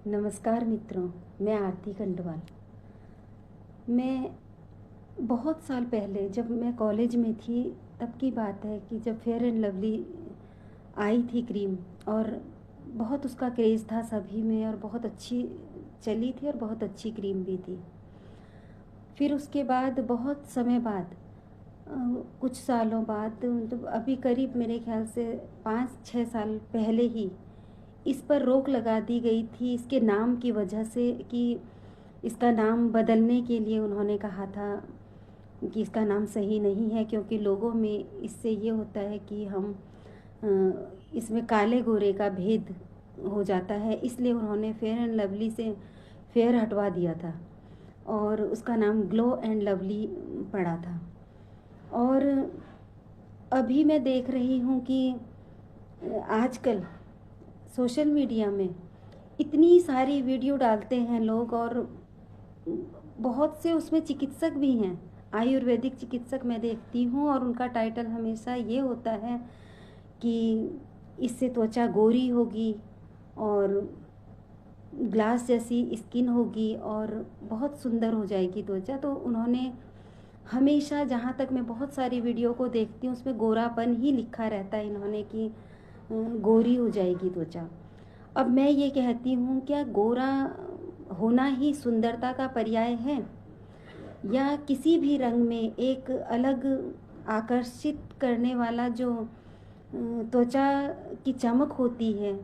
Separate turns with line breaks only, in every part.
नमस्कार मित्रों, मैं आरती खंडवाल। मैं बहुत साल पहले जब मैं कॉलेज में थी तब की बात है कि जब फेयर एंड लवली आई थी क्रीम, और बहुत उसका क्रेज़ था सभी में और बहुत अच्छी चली थी और बहुत अच्छी क्रीम भी थी। फिर उसके बाद बहुत समय बाद कुछ सालों बाद, तो अभी करीब मेरे ख्याल से 5-6 साल पहले ही इस पर रोक लगा दी गई थी इसके नाम की वजह से, कि इसका नाम बदलने के लिए उन्होंने कहा था कि इसका नाम सही नहीं है, क्योंकि लोगों में इससे ये होता है कि हम इसमें काले गोरे का भेद हो जाता है, इसलिए उन्होंने फेयर एंड लवली से फेयर हटवा दिया था और उसका नाम ग्लो एंड लवली पड़ा था। और अभी मैं देख रही हूँ कि आजकल सोशल मीडिया में इतनी सारी वीडियो डालते हैं लोग, और बहुत से उसमें चिकित्सक भी हैं, आयुर्वेदिक चिकित्सक मैं देखती हूँ, और उनका टाइटल हमेशा ये होता है कि इससे त्वचा गोरी होगी और ग्लास जैसी स्किन होगी और बहुत सुंदर हो जाएगी त्वचा। तो उन्होंने हमेशा, जहाँ तक मैं बहुत सारी वीडियो को देखती हूँ, उसमें गोरापन ही लिखा रहता है इन्होंने कि गोरी हो जाएगी त्वचा। अब मैं ये कहती हूँ, क्या गोरा होना ही सुंदरता का पर्याय है, या किसी भी रंग में एक अलग आकर्षित करने वाला जो त्वचा की चमक होती है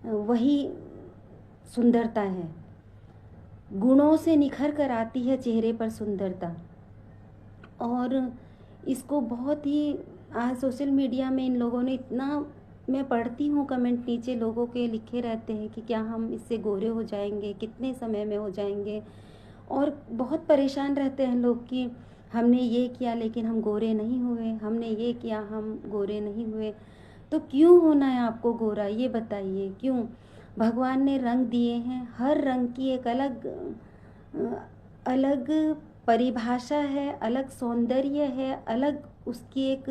वही सुंदरता है। गुणों से निखर कर आती है चेहरे पर सुंदरता। और इसको बहुत ही आज सोशल मीडिया में इन लोगों ने इतना, मैं पढ़ती हूँ कमेंट नीचे लोगों के लिखे रहते हैं कि क्या हम इससे गोरे हो जाएंगे, कितने समय में हो जाएंगे, और बहुत परेशान रहते हैं लोग कि हमने ये किया लेकिन हम गोरे नहीं हुए, हमने ये किया हम गोरे नहीं हुए। तो क्यों होना है आपको गोरा, ये बताइए क्यों? भगवान ने रंग दिए हैं, हर रंग की एक अलग अलग परिभाषा है, अलग सौंदर्य है, अलग उसकी एक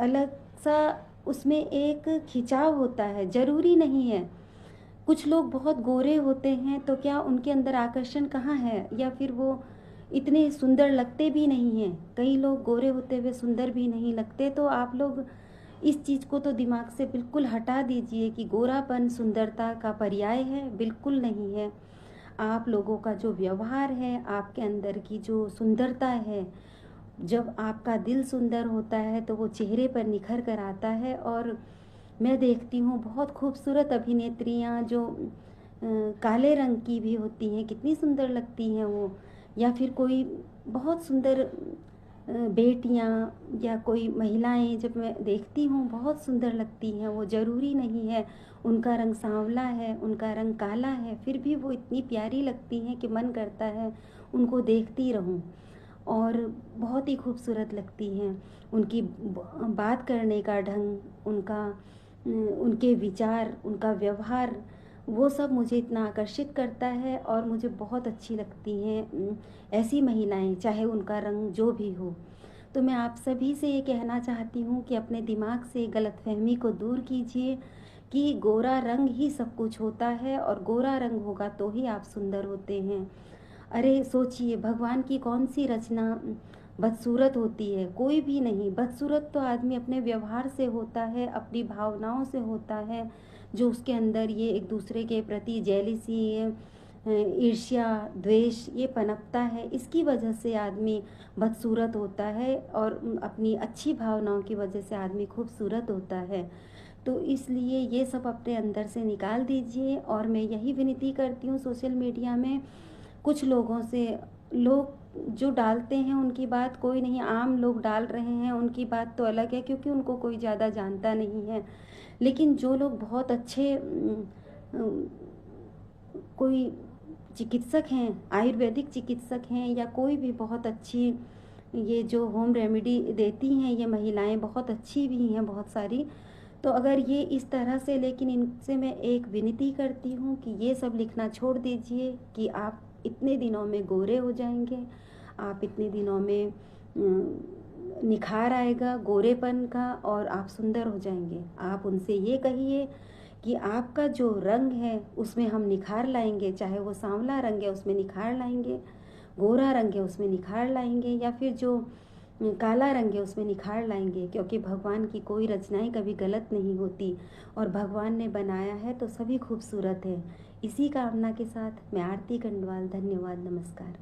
अलग सा उसमें एक खिंचाव होता है। ज़रूरी नहीं है, कुछ लोग बहुत गोरे होते हैं तो क्या उनके अंदर आकर्षण कहाँ है, या फिर वो इतने सुंदर लगते भी नहीं हैं। कई लोग गोरे होते हुए सुंदर भी नहीं लगते। तो आप लोग इस चीज़ को तो दिमाग से बिल्कुल हटा दीजिए कि गोरापन सुंदरता का पर्याय है, बिल्कुल नहीं है। आप लोगों का जो व्यवहार है, आपके अंदर की जो सुंदरता है, जब आपका दिल सुंदर होता है तो वो चेहरे पर निखर कर आता है। और मैं देखती हूँ बहुत खूबसूरत अभिनेत्रियाँ जो काले रंग की भी होती हैं, कितनी सुंदर लगती हैं वो। या फिर कोई बहुत सुंदर बेटियाँ या कोई महिलाएं जब मैं देखती हूँ बहुत सुंदर लगती हैं वो। ज़रूरी नहीं है उनका रंग सांवला है, उनका रंग काला है, फिर भी वो इतनी प्यारी लगती हैं कि मन करता है उनको देखती रहूं। और बहुत ही खूबसूरत लगती हैं। उनकी बात करने का ढंग, उनके विचार, उनका व्यवहार, वो सब मुझे इतना आकर्षित करता है और मुझे बहुत अच्छी लगती हैं ऐसी महिलाएं, चाहे उनका रंग जो भी हो। तो मैं आप सभी से ये कहना चाहती हूँ कि अपने दिमाग से गलतफहमी को दूर कीजिए कि गोरा रंग ही सब कुछ होता है, और गोरा रंग होगा तो ही आप सुंदर होते हैं। अरे सोचिए, भगवान की कौन सी रचना बदसूरत होती है? कोई भी नहीं। बदसूरत तो आदमी अपने व्यवहार से होता है, अपनी भावनाओं से होता है, जो उसके अंदर ये एक दूसरे के प्रति जेलिसी, ईर्ष्या, द्वेष ये पनपता है, इसकी वजह से आदमी बदसूरत होता है, और अपनी अच्छी भावनाओं की वजह से आदमी खूबसूरत होता है। तो इसलिए ये सब अपने अंदर से निकाल दीजिए। और मैं यही विनती करती हूँ सोशल मीडिया में कुछ लोगों से, लोग जो डालते हैं उनकी बात कोई नहीं, आम लोग डाल रहे हैं उनकी बात तो अलग है, क्योंकि उनको कोई ज़्यादा जानता नहीं है। लेकिन जो लोग बहुत अच्छे कोई चिकित्सक हैं, आयुर्वेदिक चिकित्सक हैं, या कोई भी बहुत अच्छी ये जो होम रेमेडी देती हैं ये महिलाएं बहुत अच्छी भी हैं बहुत सारी। तो अगर ये इस तरह से, लेकिन इनसे मैं एक विनती करती हूँ कि ये सब लिखना छोड़ दीजिए कि आप इतने दिनों में गोरे हो जाएंगे, आप इतने दिनों में निखार आएगा गोरेपन का और आप सुंदर हो जाएंगे। आप उनसे ये कहिए कि आपका जो रंग है उसमें हम निखार लाएंगे, चाहे वो सांवला रंग है उसमें निखार लाएंगे, गोरा रंग है उसमें निखार लाएंगे, या फिर जो काला रंग है उसमें निखार लाएंगे, क्योंकि भगवान की कोई रचनाएं कभी गलत नहीं होती और भगवान ने बनाया है तो सभी खूबसूरत है। इसी कामना के साथ मैं आरती खंडवाल, धन्यवाद, नमस्कार।